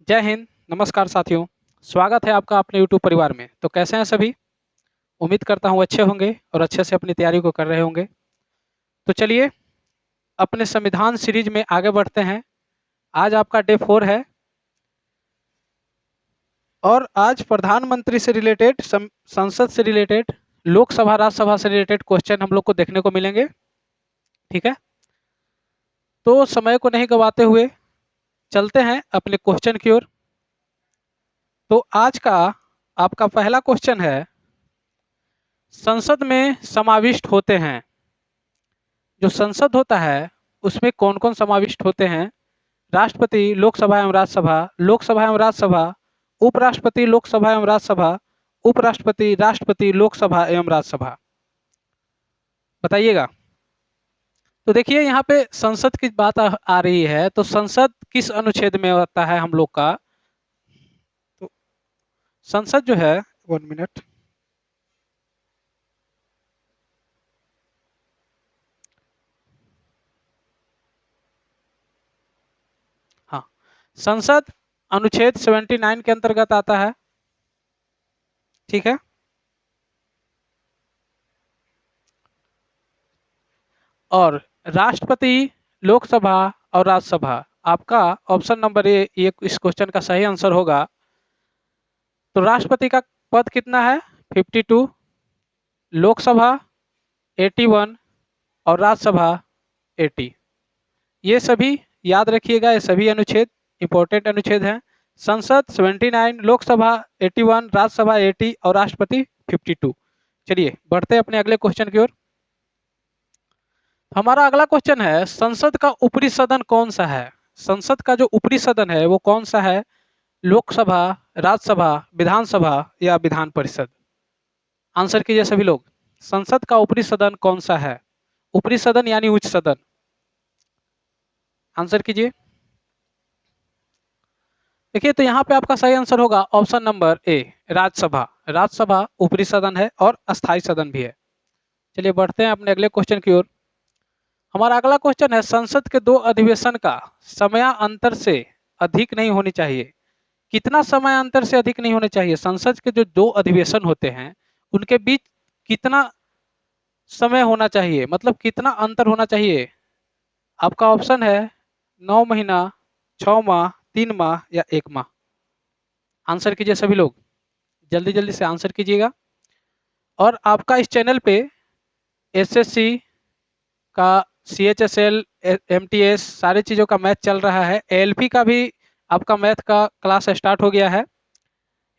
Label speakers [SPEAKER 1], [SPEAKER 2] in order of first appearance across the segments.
[SPEAKER 1] जय हिंद, नमस्कार साथियों। स्वागत है आपका अपने यूट्यूब परिवार में। तो कैसे हैं सभी? उम्मीद करता हूँ अच्छे होंगे और अच्छे से अपनी तैयारी को कर रहे होंगे। तो चलिए अपने संविधान सीरीज में आगे बढ़ते हैं। आज आपका डे 4 है और आज प्रधानमंत्री से रिलेटेड, संसद से रिलेटेड, लोकसभा राज्यसभा से रिलेटेड क्वेश्चन हम लोग को देखने को मिलेंगे। ठीक है, तो समय को नहीं गंवाते हुए चलते हैं अपने क्वेश्चन की ओर। तो आज का आपका पहला क्वेश्चन है, संसद में समाविष्ट होते हैं, जो संसद होता है उसमें कौन कौन समाविष्ट होते हैं? राष्ट्रपति, लोकसभा एवं राज्यसभा, लोकसभा एवं राज्यसभा, उपराष्ट्रपति, लोकसभा एवं राज्यसभा, उपराष्ट्रपति, राष्ट्रपति, लोकसभा एवं राज्यसभा। बताइएगा। तो देखिए यहाँ पे संसद की बात आ रही है, तो संसद किस अनुच्छेद में होता है हम लोग का? तो संसद जो है, 1 मिनट, हाँ, संसद अनुच्छेद 79 के अंतर्गत आता है। ठीक है, और राष्ट्रपति, लोकसभा और राज्यसभा, आपका ऑप्शन नंबर ए ये इस क्वेश्चन का सही आंसर होगा। तो राष्ट्रपति का पद कितना है? 52, लोकसभा 81 और राज्यसभा 80। ये सभी याद रखिएगा, ये सभी अनुच्छेद इंपॉर्टेंट अनुच्छेद हैं। संसद 79, लोकसभा 81, राज्यसभा 80 और राष्ट्रपति 52। चलिए बढ़ते हैं अपने अगले क्वेश्चन की ओर। हमारा अगला क्वेश्चन है, संसद का ऊपरी सदन कौन सा है? संसद का जो ऊपरी सदन है वो कौन सा है? लोकसभा, राज्यसभा, विधानसभा या विधान परिषद? आंसर कीजिए सभी लोग। संसद का ऊपरी सदन कौन सा है? ऊपरी सदन यानी उच्च सदन। आंसर कीजिए। देखिए तो यहाँ पे आपका सही आंसर होगा option number A, Rajya Sabha. Rajya Sabha ऊपरी सदन है और अस्थायी सदन भी है। चलिए बढ़ते हैं अपने अगले क्वेश्चन की ओर। हमारा अगला क्वेश्चन है, संसद के दो अधिवेशन का समयांतर से अधिक नहीं होनी चाहिए। कितना समयांतर से अधिक नहीं होने चाहिए? संसद के जो दो अधिवेशन होते हैं उनके बीच कितना समय होना चाहिए, मतलब कितना अंतर होना चाहिए? आपका ऑप्शन है 9 महीना, 6 माह, 3 माह या 1 माह। आंसर कीजिए सभी लोग, जल्दी जल्दी से आंसर कीजिएगा। और आपका इस चैनल पे एसएससी का, सीएचएसएल, एमटीएस सारी चीज़ों का मैथ चल रहा है। एएलपी का भी आपका मैथ का क्लास स्टार्ट हो गया है।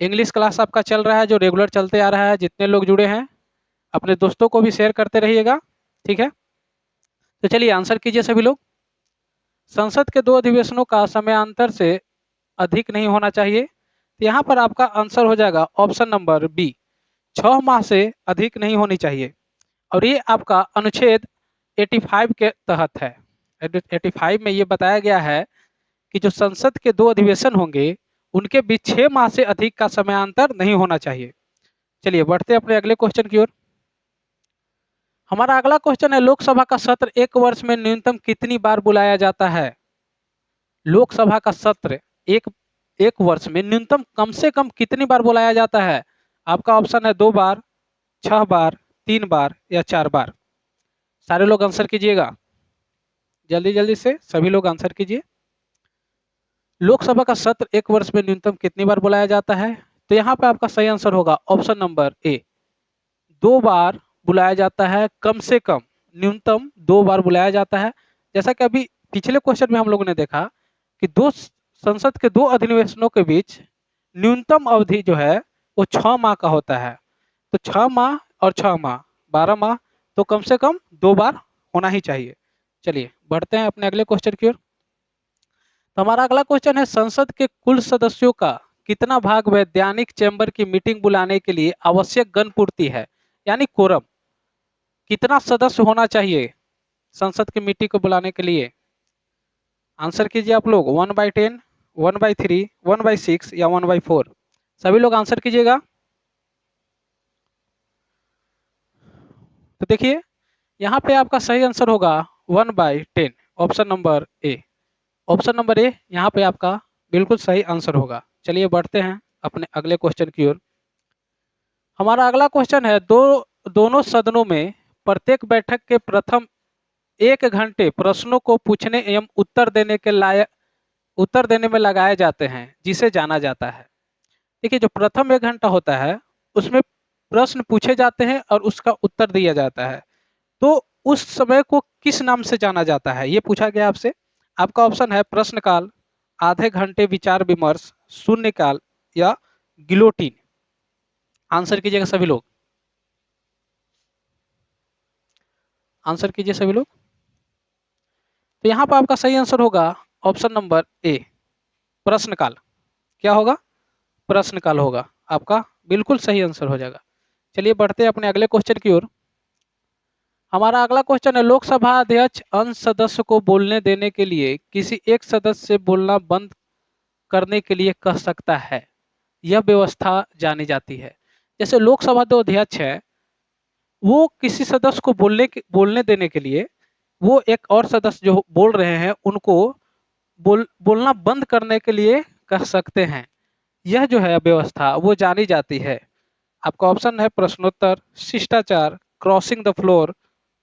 [SPEAKER 1] इंग्लिश क्लास आपका चल रहा है जो रेगुलर चलते आ रहा है। जितने लोग जुड़े हैं अपने दोस्तों को भी शेयर करते रहिएगा। ठीक है, तो चलिए आंसर कीजिए सभी लोग। संसद के दो अधिवेशनों का समयांतर से अधिक नहीं होना चाहिए। तो यहाँ पर आपका आंसर हो जाएगा ऑप्शन नंबर बी, 6 माह से अधिक नहीं होनी चाहिए। और ये आपका अनुच्छेद 85 के तहत है। 85 में ये बताया गया है कि जो संसद के दो अधिवेशन होंगे उनके बीच 6 माह से अधिक का समयांतर नहीं होना चाहिए। चलिए बढ़ते हैं अपने अगले क्वेश्चन की ओर। हमारा अगला क्वेश्चन है, लोकसभा का सत्र एक वर्ष में न्यूनतम कितनी बार बुलाया जाता है? लोकसभा का सत्र एक एक वर्ष में न्यूनतम कम से कम कितनी बार बुलाया जाता है? आपका ऑप्शन है 2 बार, 6 बार, 3 बार या 4 बार। सारे लोग आंसर कीजिएगा, जल्दी जल्दी से सभी लोग आंसर कीजिए। लोकसभा का सत्र एक वर्ष में न्यूनतम कितनी बार बुलाया जाता है? तो यहाँ पे आपका सही आंसर होगा ऑप्शन नंबर ए, 2 बार बुलाया जाता है। कम से कम, न्यूनतम 2 बार बुलाया जाता है। जैसा कि अभी पिछले क्वेश्चन में हम लोगों ने देखा कि संसद के दो अधिवेशनों के बीच न्यूनतम अवधि जो है वो 6 माह का होता है। तो 6 माह और 6 माह, 12 माह, तो कम से कम 2 बार होना ही चाहिए। चलिए बढ़ते हैं अपने अगले क्वेश्चन की ओर। तो हमारा अगला क्वेश्चन है, संसद के कुल सदस्यों का कितना भाग वैधानिक चैम्बर की मीटिंग बुलाने के लिए आवश्यक गण पूर्ति है, यानी कोरम? कितना सदस्य होना चाहिए संसद की मीटिंग को बुलाने के लिए? आंसर कीजिए आप लोग। 1/10, 1/3, 1/6 या 1/4। सभी लोग आंसर कीजिएगा। तो देखिए यहाँ पे आपका सही आंसर होगा 1/10, option number A. Option number A यहाँ पे आपका बिल्कुल सही आंसर होगा। चलिए बढ़ते हैं अपने अगले क्वेश्चन की ओर। हमारा अगला क्वेश्चन है, दोनों सदनों में प्रत्येक बैठक के प्रथम 1 घंटे प्रश्नों को पूछने एवं उत्तर देने में लगाए जाते हैं, जिसे जाना जाता है। देखिए, जो प्रथम 1 घंटा होता है उसमें प्रश्न पूछे जाते हैं और उसका उत्तर दिया जाता है। तो उस समय को किस नाम से जाना जाता है, ये पूछा गया आपसे। आपका ऑप्शन है प्रश्नकाल, आधे घंटे विचार विमर्श, शून्यकाल या गिलोटिन। आंसर कीजिएगा सभी लोग, आंसर कीजिए सभी लोग। तो यहाँ पर आपका सही आंसर होगा ऑप्शन नंबर ए, प्रश्नकाल। क्या होगा? प्रश्नकाल होगा आपका, बिल्कुल सही आंसर हो जाएगा। चलिए बढ़ते हैं अपने अगले क्वेश्चन की ओर। हमारा अगला क्वेश्चन है, लोकसभा अध्यक्ष अन्य सदस्य को बोलने देने के लिए किसी एक सदस्य से बोलना बंद करने के लिए कह सकता है, यह व्यवस्था जानी जाती है। जैसे लोकसभा जो अध्यक्ष है वो किसी सदस्य को बोलने देने के लिए वो एक और सदस्य जो बोल रहे हैं उनको बोलना बंद करने के लिए कह सकते हैं। यह जो है व्यवस्था वो जानी जाती है। आपका ऑप्शन है प्रश्नोत्तर, शिष्टाचार, क्रॉसिंग द फ्लोर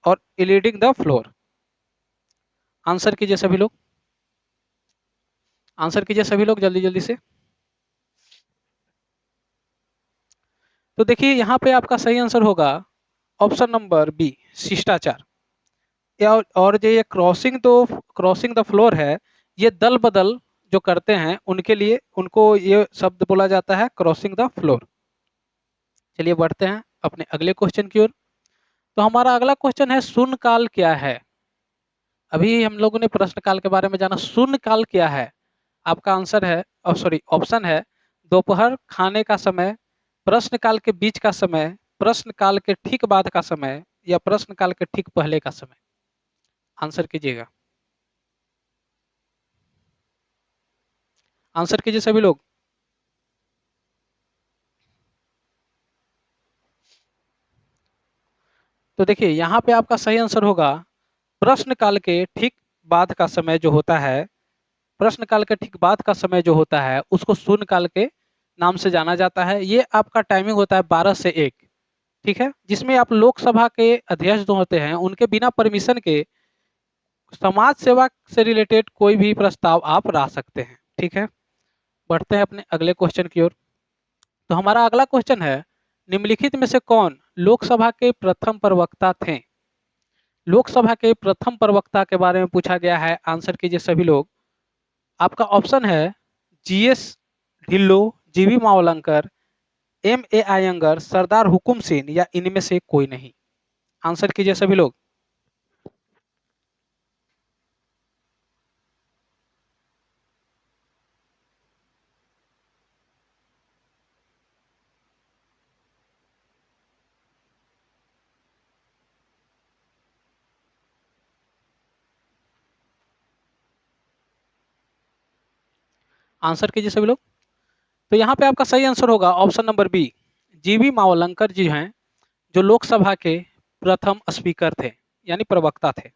[SPEAKER 1] और लीडिंग द फ्लोर। आंसर कीजिए सभी लोग, आंसर कीजिए सभी लोग जल्दी जल्दी से। तो देखिए यहाँ पे आपका सही आंसर होगा ऑप्शन नंबर बी, शिष्टाचार। और जो ये क्रॉसिंग द फ्लोर है, ये दल बदल जो करते हैं उनके लिए उनको ये शब्द बोला जाता है, क्रॉसिंग द फ्लोर। चलिए बढ़ते हैं अपने अगले क्वेश्चन की ओर। तो हमारा अगला क्वेश्चन है, शून्यकाल क्या है? अभी हम लोगों ने प्रश्नकाल के बारे में जाना, शून्यकाल क्या है? आपका आंसर है, सॉरी, ऑप्शन है दोपहर खाने का समय, प्रश्नकाल के बीच का समय, प्रश्नकाल के ठीक बाद का समय या प्रश्नकाल के ठीक पहले का समय। आंसर कीजिएगा, आंसर कीजिए सभी लोग। तो देखिए यहाँ पे आपका सही आंसर होगा प्रश्नकाल के ठीक बाद का समय जो होता है, प्रश्नकाल के ठीक बाद का समय जो होता है उसको शून्यकाल के नाम से जाना जाता है। ये आपका टाइमिंग होता है 12 से 1, ठीक है, जिसमें आप लोकसभा के अध्यक्ष जो होते हैं उनके बिना परमिशन के समाज सेवा से रिलेटेड कोई भी प्रस्ताव आप ला सकते हैं, ठीक है। बढ़ते हैं अपने अगले क्वेश्चन की ओर। तो हमारा अगला क्वेश्चन है, निम्नलिखित में से कौन लोकसभा के प्रथम प्रवक्ता थे? लोकसभा के प्रथम प्रवक्ता के बारे में पूछा गया है, आंसर कीजिए सभी लोग। आपका ऑप्शन है जीएस ढिल्लो, जीवी मावलंकर, एम ए आयंगर, सरदार हुकुम सिंह या इनमें से कोई नहीं। आंसर कीजिए सभी लोग। आंसर कीजिए सभी लोग। तो यहाँ पे आपका सही आंसर होगा ऑप्शन नंबर बी, जीवी मावलंकर जी हैं, जो लोकसभा के प्रथम स्पीकर थे, यानी प्रवक्ता थे।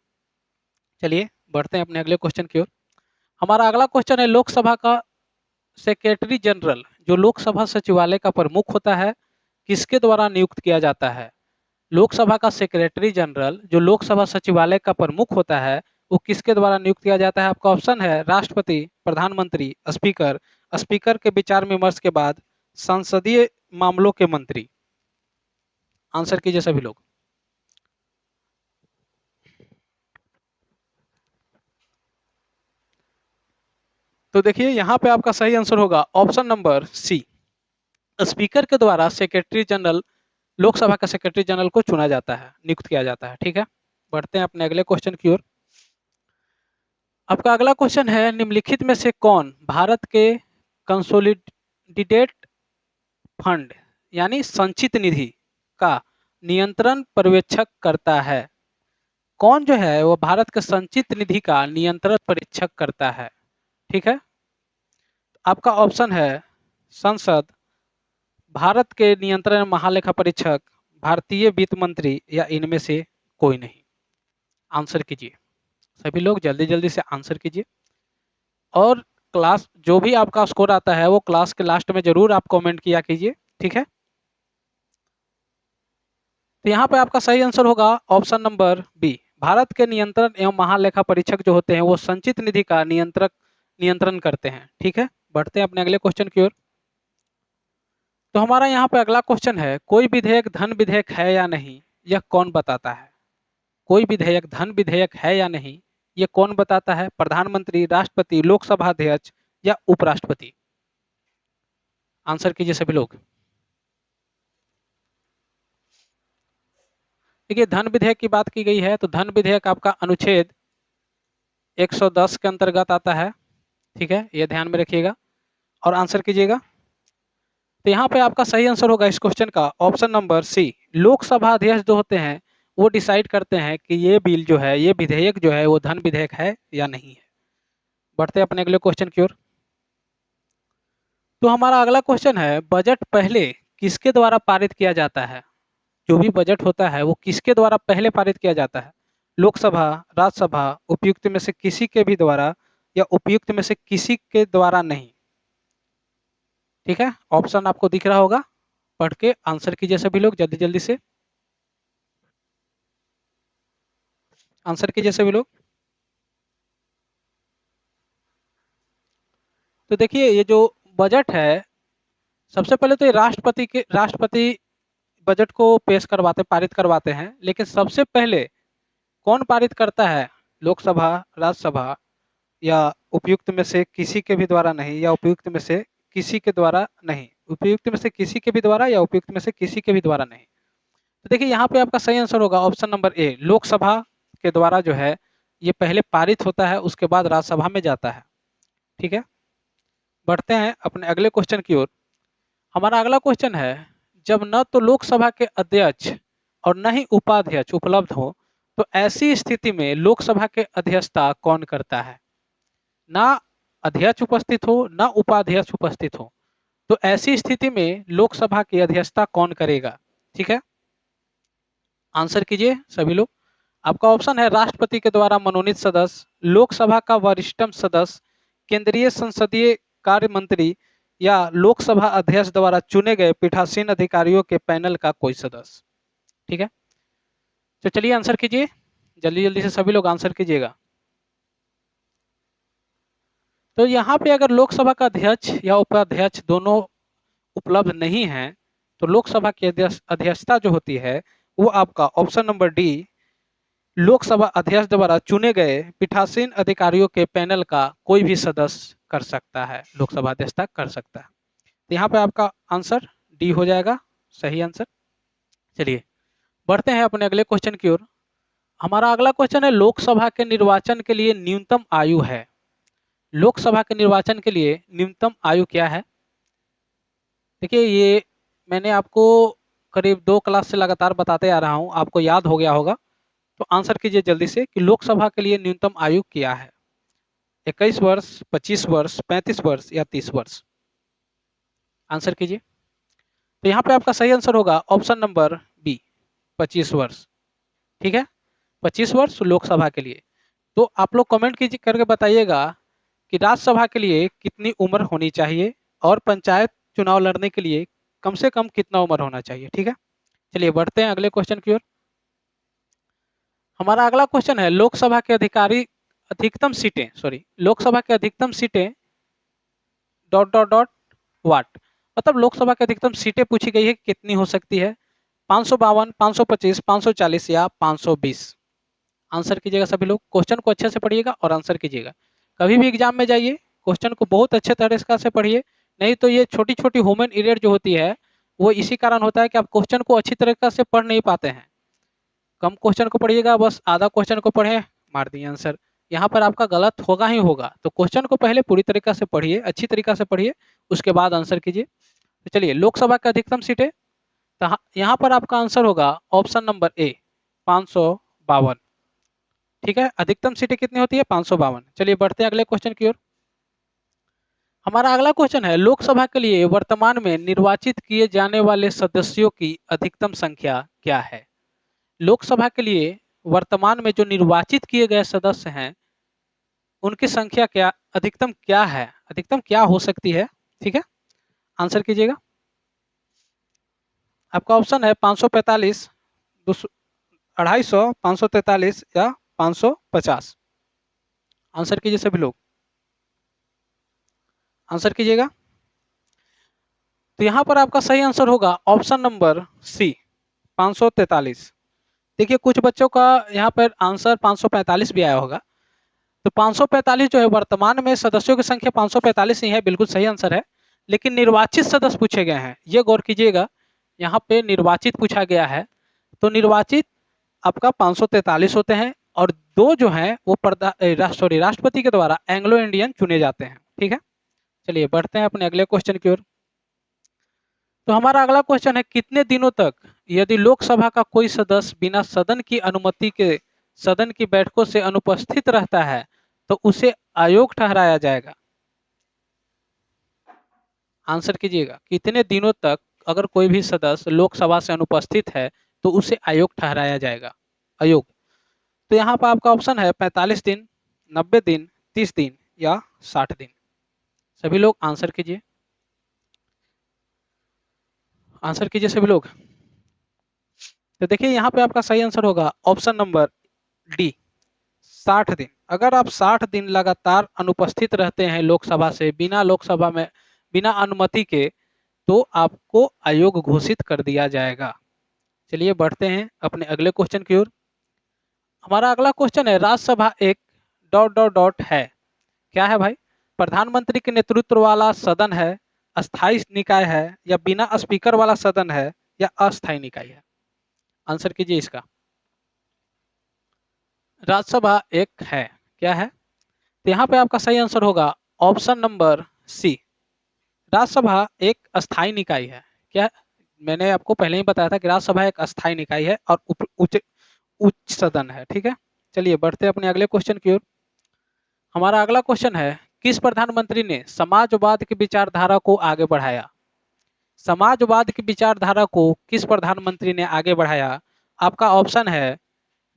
[SPEAKER 1] चलिए बढ़ते हैं अपने अगले क्वेश्चन की ओर। हमारा अगला क्वेश्चन है, लोकसभा का सेक्रेटरी जनरल जो लोकसभा सचिवालय का प्रमुख होता है, किसके द्वारा नियुक्त किया जाता है? लोकसभा का सेक्रेटरी जनरल जो लोकसभा सचिवालय का प्रमुख होता है वो किसके द्वारा नियुक्त किया जाता है? आपका ऑप्शन है राष्ट्रपति, प्रधानमंत्री, स्पीकर, स्पीकर के विचार विमर्श के बाद संसदीय मामलों के मंत्री। आंसर कीजिए सभी लोग। तो देखिए यहाँ पे आपका सही आंसर होगा ऑप्शन नंबर सी, स्पीकर के द्वारा सेक्रेटरी जनरल, लोकसभा का सेक्रेटरी जनरल को चुना जाता है, नियुक्त किया जाता है, ठीक है। बढ़ते हैं अपने अगले क्वेश्चन की ओर। आपका अगला क्वेश्चन है, निम्नलिखित में से कौन भारत के कंसोलिडेटेड फंड यानी संचित निधि का नियंत्रण पर्यवेक्षक करता है? कौन जो है वो भारत के संचित निधि का नियंत्रण पर्यवेक्षक करता है, ठीक है। आपका ऑप्शन है संसद, भारत के नियंत्रण महालेखा परीक्षक, भारतीय वित्त मंत्री या इनमें से कोई नहीं। आंसर कीजिए सभी लोग, जल्दी जल्दी से आंसर कीजिए। और क्लास जो भी आपका स्कोर आता है वो क्लास के लास्ट में जरूर आप कमेंट किया कीजिए, ठीक है। तो यहाँ पे आपका सही आंसर होगा ऑप्शन नंबर बी। भारत के नियंत्रण एवं महालेखा परीक्षक जो होते हैं वो संचित निधि का नियंत्रण करते हैं, ठीक है। बढ़ते हैं अपने अगले क्वेश्चन की ओर। तो हमारा यहाँ पे अगला क्वेश्चन है, कोई विधेयक धन विधेयक है या नहीं, यह कौन बताता है। कोई विधेयक धन विधेयक है या नहीं, ये कौन बताता है। प्रधानमंत्री, राष्ट्रपति, लोकसभा अध्यक्ष या उपराष्ट्रपति। आंसर कीजिए सभी लोग। देखिए धन विधेयक की बात की गई है तो धन विधेयक आपका अनुच्छेद 110 के अंतर्गत आता है, ठीक है, ये ध्यान में रखिएगा और आंसर कीजिएगा। तो यहाँ पे आपका सही आंसर होगा इस क्वेश्चन का ऑप्शन नंबर सी। लोकसभा अध्यक्ष जो होते हैं वो डिसाइड करते हैं कि ये बिल जो है, ये विधेयक जो है वो धन विधेयक है या नहीं है। बढ़ते हैं अपने अगले क्वेश्चन की ओर। तो हमारा अगला क्वेश्चन है, बजट पहले किसके द्वारा पारित किया जाता है। जो भी बजट होता है वो किसके द्वारा पहले पारित किया जाता है। लोकसभा, राज्यसभा, उपयुक्त में से किसी के भी द्वारा या उपयुक्त में से किसी के द्वारा नहीं, ठीक है। ऑप्शन आपको दिख रहा होगा, पढ़ के आंसर कीजिए सभी लोग जल्दी जल्दी से। आंसर कीजिए सभी लोग। तो देखिए ये जो बजट है, सबसे पहले तो ये राष्ट्रपति बजट को पेश करवाते, पारित करवाते हैं, लेकिन सबसे पहले कौन पारित करता है। लोकसभा, राज्यसभा या उपयुक्त में से किसी के भी द्वारा नहीं, या उपयुक्त में से किसी के द्वारा नहीं, उपयुक्त में से किसी के भी द्वारा या उपयुक्त में से किसी के भी द्वारा नहीं। तो देखिए यहाँ पे आपका सही आंसर होगा ऑप्शन नंबर ए। लोकसभा के द्वारा जो है ये पहले पारित होता है, उसके बाद राज्यसभा में जाता है, ठीक है। बढ़ते हैं अपने अगले क्वेश्चन की ओर। हमारा अगला क्वेश्चन है, जब न तो लोकसभा के अध्यक्ष और न ही उपाध्यक्ष उपलब्ध हो तो ऐसी स्थिति में लोकसभा के अध्यक्षता कौन करता है। ना अध्यक्ष उपस्थित हो, ना उपाध्यक्ष उपस्थित हो, तो ऐसी स्थिति में लोकसभा की अध्यक्षता कौन करेगा, ठीक है। आंसर कीजिए सभी लोग। आपका ऑप्शन है राष्ट्रपति के द्वारा मनोनीत सदस्य, लोकसभा का वरिष्ठतम सदस्य, केंद्रीय संसदीय कार्य मंत्री या लोकसभा अध्यक्ष द्वारा चुने गए पीठासीन अधिकारियों के पैनल का कोई सदस्य, ठीक है। तो चलिए आंसर कीजिए जल्दी जल्दी से सभी लोग आंसर कीजिएगा। तो यहाँ पे अगर लोकसभा का अध्यक्ष या उपाध्यक्ष दोनों उपलब्ध नहीं है तो लोकसभा की अध्यक्षता जो होती है वो आपका ऑप्शन नंबर डी, लोकसभा अध्यक्ष द्वारा चुने गए पीठासीन अधिकारियों के पैनल का कोई भी सदस्य कर सकता है, लोकसभा अध्यक्षता कर सकता है। तो यहाँ पे आपका आंसर डी हो जाएगा सही आंसर। चलिए बढ़ते हैं अपने अगले क्वेश्चन की ओर। हमारा अगला क्वेश्चन है, लोकसभा के निर्वाचन के लिए न्यूनतम आयु है। लोकसभा के निर्वाचन के लिए न्यूनतम आयु क्या है। देखिए ये मैंने आपको करीब 2 क्लास से लगातार बताते आ रहा हूँ, आपको याद हो गया होगा। तो आंसर कीजिए जल्दी से कि लोकसभा के लिए न्यूनतम आयु क्या है। 21 वर्ष, 25 वर्ष, 35 वर्ष या 30 वर्ष। आंसर कीजिए। तो यहाँ पे आपका सही आंसर होगा ऑप्शन नंबर बी, 25 वर्ष, ठीक है। 25 वर्ष लोकसभा के लिए। तो आप लोग कमेंट कीजिए करके बताइएगा कि राज्यसभा के लिए कितनी उम्र होनी चाहिए और पंचायत चुनाव लड़ने के लिए कम से कम कितना उम्र होना चाहिए, ठीक है। चलिए बढ़ते हैं अगले क्वेश्चन की ओर। हमारा अगला क्वेश्चन है, लोकसभा के लोकसभा के अधिकतम सीटें डॉट डॉट डॉट वाट। मतलब लोकसभा की अधिकतम सीटें पूछी गई है कितनी हो सकती है। 552, 525, 540 या 520। आंसर कीजिएगा सभी लोग। क्वेश्चन को अच्छे से पढ़िएगा और आंसर कीजिएगा। कभी भी एग्जाम में जाइए क्वेश्चन को बहुत अच्छे तरीके से पढ़िए, नहीं तो ये छोटी छोटी ह्यूमन एरर जो होती है वो इसी कारण होता है कि आप क्वेश्चन को अच्छी तरीके से पढ़ नहीं पाते हैं। कम क्वेश्चन को पढ़िएगा, बस आधा क्वेश्चन को पढ़े मार दिए आंसर, यहाँ पर आपका गलत होगा ही होगा। तो क्वेश्चन को पहले पूरी तरीके से पढ़िए, अच्छी तरीके से पढ़िए, उसके बाद आंसर कीजिए। तो चलिए लोकसभा की अधिकतम सीटें, तो यहाँ पर आपका आंसर होगा ऑप्शन नंबर ए, 552, ठीक है। अधिकतम सीटें कितनी होती है, 552। चलिए बढ़ते हैं अगले क्वेश्चन की ओर। हमारा अगला क्वेश्चन है, लोकसभा के लिए वर्तमान में निर्वाचित किए जाने वाले सदस्यों की अधिकतम संख्या क्या है। लोकसभा के लिए वर्तमान में जो निर्वाचित किए गए सदस्य हैं उनकी संख्या क्या अधिकतम क्या है, अधिकतम क्या हो सकती है, ठीक है, आंसर कीजिएगा। आपका ऑप्शन है 545, 250, 543 या 550। आंसर कीजिए सभी लोग, आंसर कीजिएगा। तो यहाँ पर आपका सही आंसर होगा ऑप्शन नंबर सी, 543। देखिए कुछ बच्चों का यहाँ पर आंसर 545 भी आया होगा। तो 545 जो है वर्तमान में सदस्यों की संख्या 545 ही है, बिल्कुल सही आंसर है। लेकिन निर्वाचित सदस्य पूछे गए हैं, ये गौर कीजिएगा, यहाँ पे निर्वाचित पूछा गया है। तो निर्वाचित आपका 543 होते हैं और दो जो हैं वो राष्ट्रपति के द्वारा एंग्लो इंडियन चुने जाते हैं, ठीक है। चलिए बढ़ते हैं अपने अगले क्वेश्चन की ओर। तो हमारा अगला क्वेश्चन है, कितने दिनों तक यदि लोकसभा का कोई सदस्य बिना सदन की अनुमति के सदन की बैठकों से अनुपस्थित रहता है तो उसे अयोग्य ठहराया जाएगा। आंसर कीजिएगा, कितने दिनों तक अगर कोई भी सदस्य लोकसभा से अनुपस्थित है तो उसे अयोग्य ठहराया जाएगा, अयोग्य। तो यहाँ पर आपका ऑप्शन है 45 दिन, 90 दिन, 30 दिन या 60 दिन। सभी लोग आंसर कीजिए, आंसर कीजिए सभी लोग। तो देखिए यहाँ पे आपका सही आंसर होगा ऑप्शन नंबर डी, 60 दिन। अगर आप 60 दिन लगातार अनुपस्थित रहते हैं लोकसभा से बिना अनुमति के, तो आपको अयोग्य घोषित कर दिया जाएगा। चलिए बढ़ते हैं अपने अगले क्वेश्चन की ओर। हमारा अगला क्वेश्चन है, राज्यसभा एक डॉट डॉट डॉट है, क्या है भाई? प्रधानमंत्री के नेतृत्व वाला सदन है, अस्थायी निकाय है या बिना स्पीकर वाला सदन है या अस्थायी निकाय है। आंसर कीजिए इसका। राज्यसभा एक है, क्या है? तो यहाँ पे आपका सही आंसर होगा ऑप्शन नंबर सी, राज्यसभा एक अस्थायी निकाय है। क्या? मैंने आपको पहले ही बताया था कि राज्यसभा एक अस्थायी निकाय है और उच्च उच्च सदन है, ठीक है। चलिए बढ़ते हैं अपने अगले क्वेश्चन की ओर। हमारा अगला क्वेश्चन है, किस प्रधानमंत्री ने समाजवाद की विचारधारा को आगे बढ़ाया? समाजवाद की विचारधारा को किस प्रधानमंत्री ने आगे बढ़ाया? आपका ऑप्शन है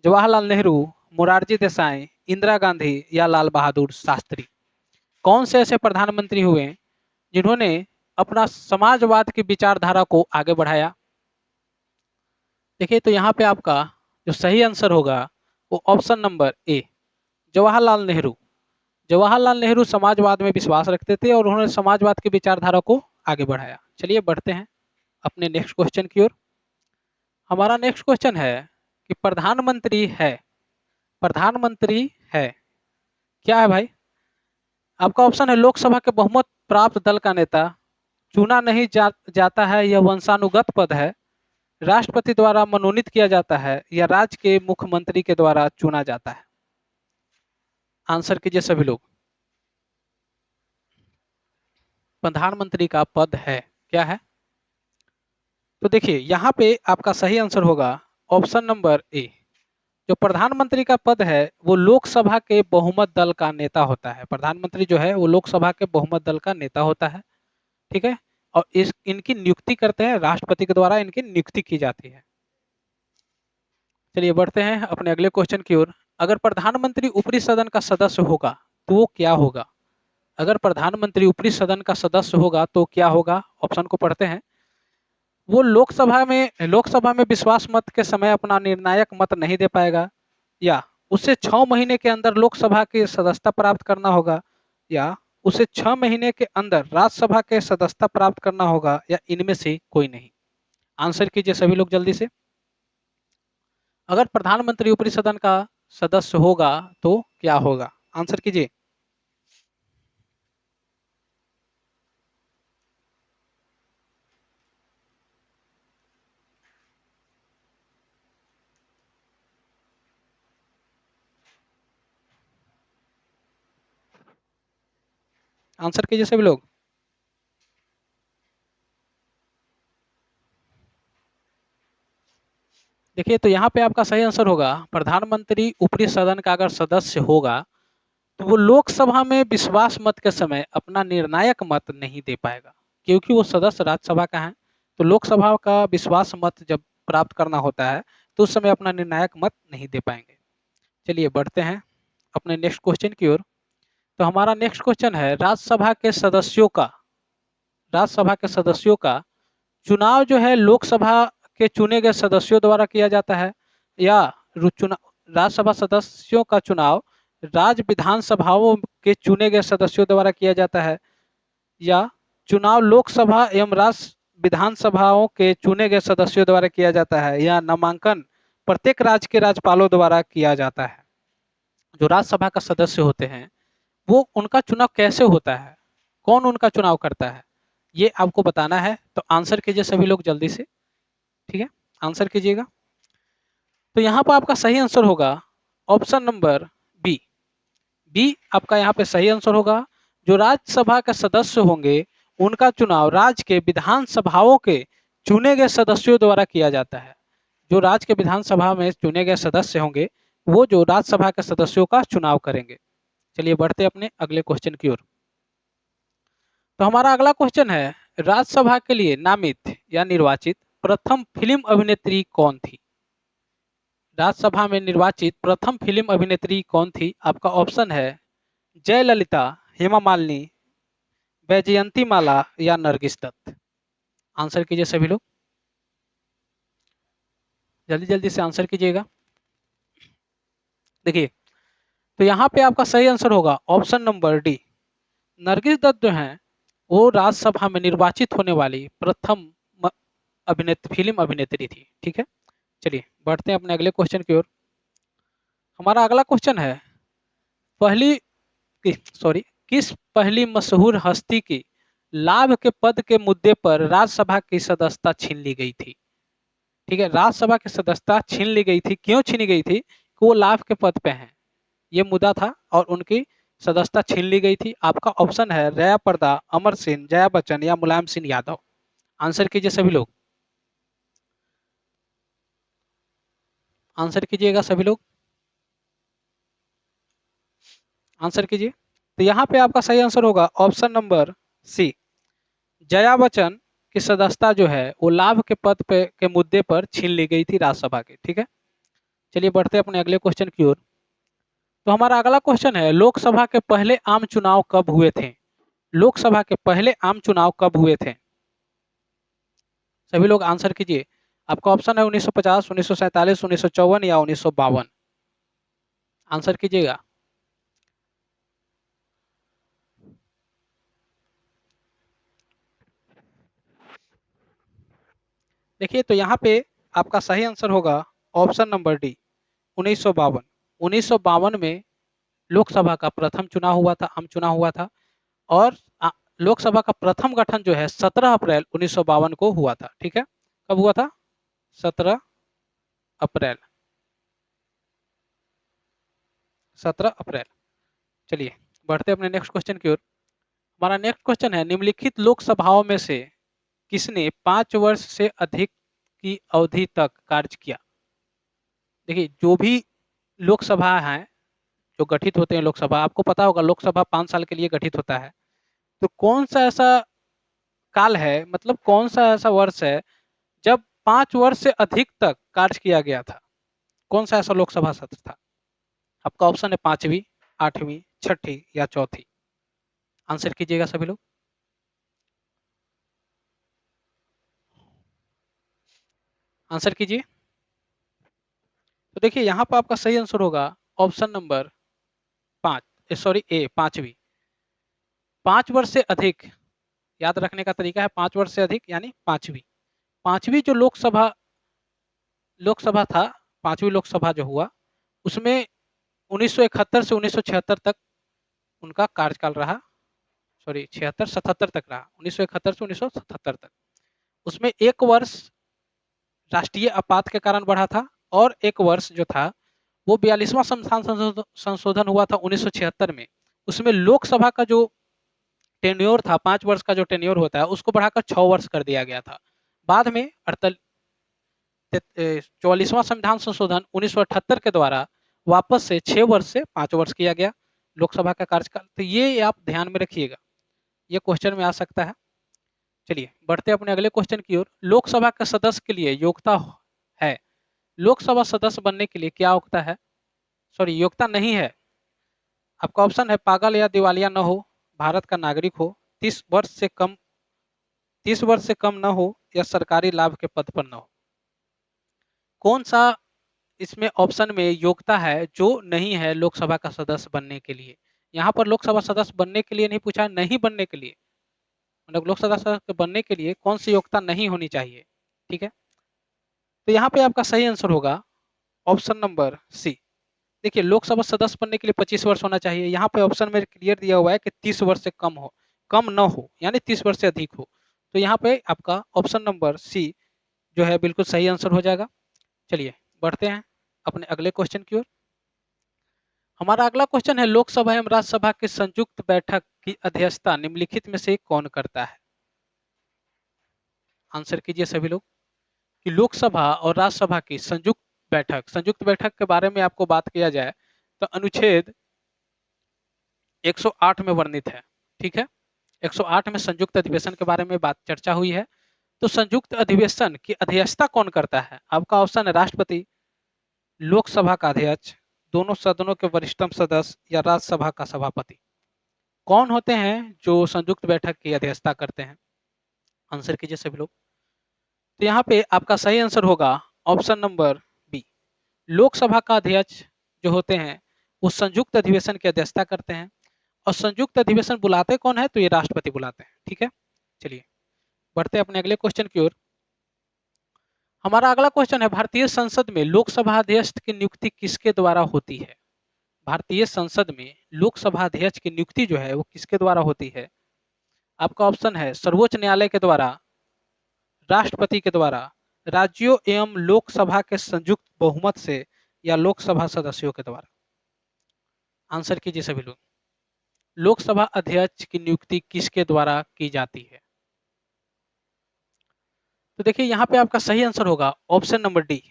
[SPEAKER 1] जवाहरलाल नेहरू, मोरारजी देसाई, इंदिरा गांधी या लाल बहादुर शास्त्री। कौन से ऐसे प्रधानमंत्री हुए जिन्होंने अपना समाजवाद की विचारधारा को आगे बढ़ाया? देखिए तो यहाँ पे आपका जो सही आंसर होगा वो option number A, Jawaharlal Nehru. Jawaharlal Nehru समाजवाद में विश्वास रखते थे और उन्होंने समाजवाद की विचारधारा को आगे बढ़ाया। चलिए बढ़ते हैं अपने नेक्स्ट क्वेश्चन की ओर। हमारा नेक्स्ट क्वेश्चन है कि प्रधानमंत्री है, क्या है भाई? आपका ऑप्शन है लोकसभा के बहुमत प्राप्त दल का नेता, चुना नहीं जाता है, यह वंशानुगत पद है, राष्ट्रपति द्वारा मनोनीत किया जाता है या राज्य के मुख्यमंत्री के द्वारा चुना जाता है। आंसर कीजिए सभी लोग। प्रधानमंत्री का पद है, क्या है? तो देखिए यहाँ पे आपका सही आंसर होगा ऑप्शन नंबर ए, जो प्रधानमंत्री का पद है वो लोकसभा के बहुमत दल का नेता होता है। प्रधानमंत्री जो है वो लोकसभा के बहुमत दल का नेता होता है, ठीक है। और इनकी नियुक्ति करते हैं राष्ट्रपति के द्वारा, इनकी नियुक्ति की जाती है। चलिए बढ़ते हैं अपने अगले क्वेश्चन की ओर। अगर प्रधानमंत्री ऊपरी सदन का सदस्य होगा तो वो क्या होगा? अगर प्रधानमंत्री ऊपरी सदन का सदस्य होगा तो क्या होगा? ऑप्शन को पढ़ते हैं। वो लोकसभा में विश्वास मत के समय अपना निर्णायक मत नहीं दे पाएगा, या उसे 6 महीने के अंदर लोकसभा की सदस्यता प्राप्त करना होगा, या उसे 6 महीने के अंदर राज्यसभा के सदस्यता प्राप्त करना होगा, या इनमें से कोई नहीं। आंसर कीजिए सभी लोग जल्दी से। अगर प्रधानमंत्री ऊपरी सदन का सदस्य होगा तो क्या होगा? आंसर कीजिए। आंसर कीजिए सभी लोग। देखिए तो यहाँ पे आपका सही आंसर होगा प्रधानमंत्री ऊपरी सदन का अगर सदस्य होगा तो वो लोकसभा में विश्वास मत के समय अपना निर्णायक मत नहीं दे पाएगा, क्योंकि वो सदस्य राज्यसभा का है। तो लोकसभा का विश्वास मत जब प्राप्त करना होता है तो उस समय अपना निर्णायक मत नहीं दे पाएंगे। चलिए बढ़ते हैं अपने नेक्स्ट क्वेश्चन की ओर। तो हमारा नेक्स्ट क्वेश्चन है राज्यसभा के सदस्यों का चुनाव जो है लोकसभा के चुने गए सदस्यों द्वारा किया जाता है, या राज्यसभा सदस्यों का चुनाव राज्य विधानसभाओं के चुने गए सदस्यों द्वारा किया जाता है, या चुनाव लोकसभा एवं राज्य विधानसभाओं के चुने गए सदस्यों द्वारा किया जाता है, या नामांकन प्रत्येक राज्य के राज्यपालों द्वारा किया जाता है। जो राज्यसभा का सदस्य होते हैं वो उनका चुनाव कैसे होता है, कौन उनका चुनाव करता है, ये आपको बताना है। तो आंसर कीजिए सभी लोग जल्दी से, ठीक है, आंसर कीजिएगा। तो यहाँ पर आपका सही आंसर होगा ऑप्शन नंबर बी। बी आपका यहाँ पे सही आंसर होगा। जो राज्यसभा के सदस्य होंगे उनका चुनाव राज्य के विधानसभाओं के चुने गए सदस्यों द्वारा किया जाता है। जो राज्य के विधानसभा में चुने गए सदस्य होंगे वो जो राज्यसभा के सदस्यों का चुनाव करेंगे। चलिए बढ़ते अपने अगले क्वेश्चन की ओर। तो हमारा अगला क्वेश्चन है राज्यसभा के लिए नामित या निर्वाचित प्रथम फिल्म अभिनेत्री कौन थी। राज्यसभा में निर्वाचित प्रथम फिल्म अभिनेत्री कौन थी। आपका ऑप्शन है जयललिता, हेमा मालिनी, वैजयंती माला या नरगिस दत्त। आंसर कीजिए सभी लोग, जल्दी जल्दी से आंसर कीजिएगा। देखिए तो यहाँ पे आपका सही आंसर होगा option number D. Nargis Dutt जो हैं वो राज्यसभा में निर्वाचित होने वाली प्रथम फिल्म अभिनेत्री थी। ठीक है, चलिए बढ़ते हैं अपने अगले क्वेश्चन की ओर। हमारा अगला क्वेश्चन है किस पहली मशहूर हस्ती की लाभ के पद के मुद्दे पर राज्यसभा की सदस्यता छीन ली गई थी। ठीक है, राज्यसभा की सदस्यता छीन ली गई थी, क्यों छीनी गई थी कि वो लाभ के पद पे हैं, ये मुद्दा था और उनकी सदस्यता छीन ली गई थी। आपका ऑप्शन है जया प्रदा, अमर सिंह, जया बच्चन या मुलायम सिंह यादव। आंसर कीजिए सभी लोग, आंसर कीजिएगा सभी लोग, आंसर कीजिए। तो यहाँ पे आपका सही आंसर होगा option number C. Jaya Bachchan की सदस्यता जो है वो लाभ के पद पे के मुद्दे पर छीन ली गई थी राज्यसभा के। ठीक है, चलिए बढ़ते हैं अपने अगले क्वेश्चन की ओर। तो हमारा अगला क्वेश्चन है लोकसभा के पहले आम चुनाव कब हुए थे। लोकसभा के पहले आम चुनाव कब हुए थे, सभी लोग आंसर कीजिए। आपका ऑप्शन है 1950, 1947, 1954 या 1952। आंसर कीजिएगा। देखिए तो यहाँ पे आपका सही आंसर होगा ऑप्शन नंबर डी 1952। 1952 में लोकसभा का प्रथम चुनाव हुआ था, आम चुनाव हुआ था। और लोकसभा का प्रथम गठन जो है 17 अप्रैल 1952 को हुआ था। ठीक है, कब हुआ था, 17 अप्रैल, 17 अप्रैल। चलिए बढ़ते अपने नेक्स्ट क्वेश्चन की ओर। हमारा नेक्स्ट क्वेश्चन है निम्नलिखित लोकसभाओं में से किसने 5 वर्ष से अधिक की अवधि तक कार्य किया। देखिए जो भी लोकसभा है, जो गठित होते हैं लोकसभा, आपको पता होगा लोकसभा 5 साल के लिए गठित होता है। तो कौन सा ऐसा काल है, मतलब कौन सा ऐसा वर्ष है जब 5 वर्ष से अधिक तक कार्य किया गया था, कौन सा ऐसा लोकसभा सत्र था। आपका ऑप्शन है 5वीं, 8वीं, 6ठी या 4थी। आंसर कीजिएगा सभी लोग, आंसर कीजिए। तो देखिए यहाँ पर आपका सही आंसर होगा ऑप्शन नंबर 5वीं। 5 वर्ष से अधिक, याद रखने का तरीका है 5 वर्ष से अधिक यानी 5वीं। 5वीं जो लोकसभा था, 5वीं लोकसभा जो हुआ उसमें 1971 से 1976 तक उनका कार्यकाल रहा। 77 तक रहा, 1971 से 1977 तक। उसमें एक वर्ष राष्ट्रीय आपात के कारण बढ़ा था और एक वर्ष जो था वो 42वां संविधान संशोधन हुआ था 1976 में। उसमें लोकसभा का जो टेन्योर था, 5 वर्ष का जो टेन्योर होता है उसको बढ़ाकर 6 वर्ष कर दिया गया था। बाद में 44वां संविधान संशोधन 1978 के द्वारा वापस से 6 वर्ष से 5 वर्ष किया गया लोकसभा का कार्यकाल। तो ये आप ध्यान में रखिएगा, ये क्वेश्चन में आ सकता है। चलिए बढ़ते अपने अगले क्वेश्चन की ओर। लोकसभा के सदस्य के लिए योग्यता है, लोकसभा सदस्य बनने के लिए क्या योग्यता है, योग्यता नहीं है। आपका ऑप्शन है पागल या दिवालिया न हो, भारत का नागरिक हो, 30 वर्ष से कम न हो या सरकारी लाभ के पद पर न हो। कौन सा इसमें ऑप्शन में योग्यता है जो नहीं है लोकसभा का सदस्य बनने के लिए? यहाँ पर लोकसभा सदस्य बनने के लिए नहीं पूछा, नहीं बनने के लिए, मतलब लोकसभा सदस्य बनने के लिए कौन सी योग्यता नहीं होनी चाहिए। ठीक है, तो यहाँ पे आपका सही आंसर होगा ऑप्शन नंबर सी। देखिए, लोकसभा सदस्य बनने के लिए 25 वर्ष होना चाहिए। यहाँ पे ऑप्शन में क्लियर दिया हुआ है कि 30 वर्ष से कम हो, कम न हो, यानी 30 वर्ष से अधिक हो। तो यहाँ पे आपका ऑप्शन नंबर सी जो है बिल्कुल सही आंसर हो जाएगा। चलिए बढ़ते हैं अपने अगले क्वेश्चन की ओर। हमारा अगला क्वेश्चन है, लोकसभा एवं राज्यसभा की संयुक्त बैठक की अध्यक्षता निम्नलिखित में से कौन करता है? आंसर कीजिए सभी लोग कि लोकसभा और राज्यसभा की संयुक्त बैठक के बारे में आपको बात किया जाए तो अनुच्छेद 108 में वर्णित है। ठीक है, 108 में संयुक्त अधिवेशन के बारे में बात चर्चा हुई है। तो संयुक्त अधिवेशन की अध्यक्षता कौन करता है? आपका ऑप्शन है राष्ट्रपति, लोकसभा का अध्यक्ष, दोनों सदनों के वरिष्ठतम सदस्य या राज्यसभा का सभापति। कौन होते हैं जो संयुक्त बैठक की अध्यक्षता करते हैं? आंसर कीजिए सभी लोग। तो यहाँ पे आपका सही आंसर होगा ऑप्शन नंबर बी। लोकसभा का अध्यक्ष जो होते हैं वो संयुक्त अधिवेशन की अध्यक्षता करते हैं, और संयुक्त अधिवेशन बुलाते कौन है? तो ये राष्ट्रपति बुलाते हैं। ठीक है, चलिए बढ़ते हैं अपने अगले क्वेश्चन की ओर। हमारा अगला क्वेश्चन है, भारतीय संसद में लोकसभा अध्यक्ष की नियुक्ति किसके द्वारा होती है? भारतीय संसद में लोकसभा अध्यक्ष की नियुक्ति जो है वो किसके द्वारा होती है? आपका ऑप्शन है सर्वोच्च न्यायालय के द्वारा, राष्ट्रपति के द्वारा, राज्यों एवं लोकसभा के संयुक्त बहुमत से, या लोकसभा सदस्यों के द्वारा। आंसर कीजिए सभी लोग। लोकसभा अध्यक्ष की नियुक्ति किसके द्वारा की जाती है? तो देखिए यहाँ पे आपका सही आंसर होगा ऑप्शन नंबर डी।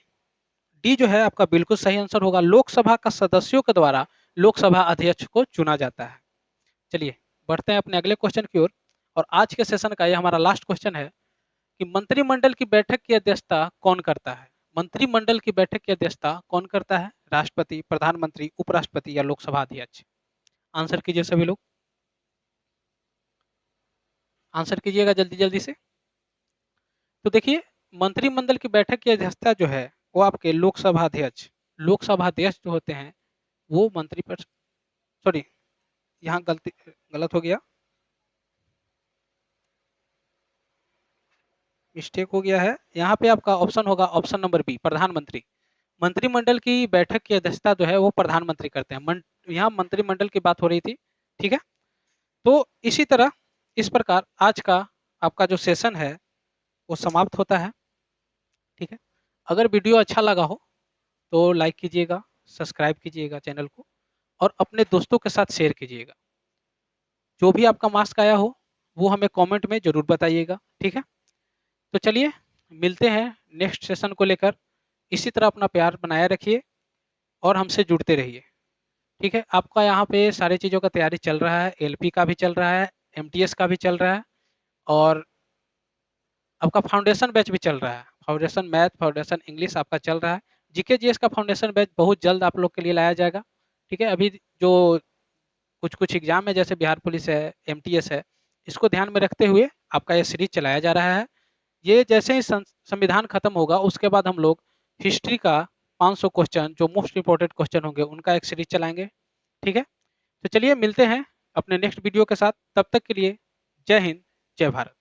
[SPEAKER 1] डी जो है आपका बिल्कुल सही आंसर होगा। लोकसभा का सदस्यों के द्वारा लोकसभा अध्यक्ष को चुना जाता है। चलिए बढ़ते हैं अपने अगले क्वेश्चन की ओर, और आज के सेशन का ये हमारा लास्ट क्वेश्चन है कि मंत्रिमंडल की बैठक की अध्यक्षता कौन करता है? मंत्रिमंडल की बैठक की अध्यक्षता कौन करता है? राष्ट्रपति, प्रधानमंत्री, उपराष्ट्रपति या लोकसभा अध्यक्ष? आंसर कीजिए सभी लोग, आंसर कीजिएगा जल्दी जल्दी से। तो देखिए, मंत्रिमंडल की बैठक की अध्यक्षता जो है वो आपके लोकसभा अध्यक्ष जो होते हैं वो मंत्री पर, सॉरी यहाँ गलत हो गया, मिस्टेक हो गया है। यहाँ पे आपका ऑप्शन होगा ऑप्शन नंबर बी, प्रधानमंत्री। मंत्रिमंडल की बैठक की अध्यक्षता जो है वो प्रधानमंत्री करते हैं। यहाँ मंत्रिमंडल की बात हो रही थी। ठीक है, तो इसी तरह इस प्रकार आज का आपका जो सेशन है वो समाप्त होता है। ठीक है, अगर वीडियो अच्छा लगा हो तो लाइक कीजिएगा, सब्सक्राइब कीजिएगा चैनल को, और अपने दोस्तों के साथ शेयर कीजिएगा। जो भी आपका मार्क्स आया हो वो हमें कमेंट में ज़रूर बताइएगा। ठीक है, तो चलिए मिलते हैं नेक्स्ट सेशन को लेकर। इसी तरह अपना प्यार बनाए रखिए और हमसे जुड़ते रहिए। ठीक है, आपका यहाँ पे सारी चीज़ों का तैयारी चल रहा है, एलपी का भी चल रहा है, एमटीएस का भी चल रहा है, और आपका फाउंडेशन बैच भी चल रहा है। फाउंडेशन मैथ, फाउंडेशन इंग्लिश आपका चल रहा है। जीके जीएस का फाउंडेशन बैच बहुत जल्द आप लोग के लिए लाया जाएगा। ठीक है, अभी जो कुछ कुछ एग्जाम है जैसे बिहार पुलिस है, एमटीएस है, इसको ध्यान में रखते हुए आपका ये सीरीज चलाया जा रहा है। ये जैसे ही संविधान खत्म होगा उसके बाद हम लोग हिस्ट्री का 500 क्वेश्चन जो मोस्ट इंपॉर्टेंट क्वेश्चन होंगे उनका एक सीरीज चलाएंगे। ठीक है, तो चलिए मिलते हैं अपने नेक्स्ट वीडियो के साथ। तब तक के लिए जय हिंद, जय भारत।